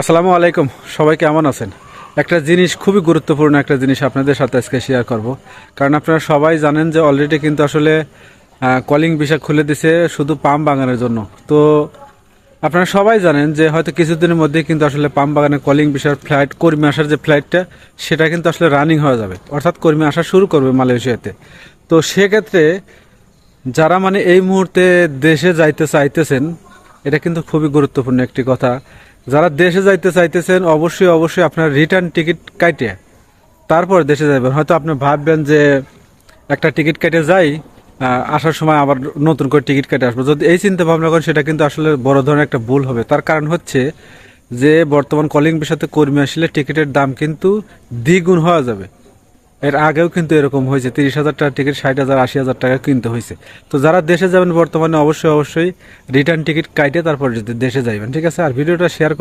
আসসালামু আলাইকুম। সবাই কেমন আছেন? একটা জিনিস খুবই গুরুত্বপূর্ণ একটা জিনিস আপনাদের সাথে আজকে শেয়ার করব। কারণ আপনারা সবাই জানেন যে অলরেডি কিন্তু আসলে কলিং ভিসা খুলে দিছে শুধু পাম বাগানের জন্য। তো আপনারা সবাই জানেন যে হয়তো কিছুদিনের মধ্যেই কিন্তু আসলে পাম বাগানের কলিং ভিসার ফ্লাইট, কর্মী আসার যে ফ্লাইটটা, সেটা কিন্তু আসলে রানিং হয়ে যাবে, অর্থাৎ কর্মী আসা শুরু করবে মালয়েশিয়াতে। তো সেক্ষেত্রে যারা মানে এই মুহূর্তে দেশে যাইতে চাইতেছেন, এটা কিন্তু খুবই গুরুত্বপূর্ণ একটি কথা। যারা দেশে যাইতে চাইতেছেন অবশ্যই অবশ্যই আপনার রিটার্ন টিকিট কাটে তারপর দেশে যাবেন। হয়তো আপনি ভাববেন যে একটা টিকিট কেটে যাই, আসার সময় আবার নতুন করে টিকিট কেটে আসবো, যদি এই চিন্তা ভাবনা করেন সেটা কিন্তু আসলে বড় ধরনের একটা ভুল হবে। তার কারণ হচ্ছে যে বর্তমান কলিং ভিসাতে কর্মী আসলে টিকিটের দাম কিন্তু দ্বিগুণ হওয়া যাবে। এর আগেও কিন্তু এরকম হয়েছে, 30,000 টাকার টিকিট 60,000 80,000 টাকা কিনতে হয়েছে। তো যারা দেশে যাবেন বর্তমানে অবশ্যই অবশ্যই রিটার্ন টিকিট কাটে তারপর যদি দেশে যাইবেন, ঠিক আছে? আর ভিডিওটা শেয়ার করে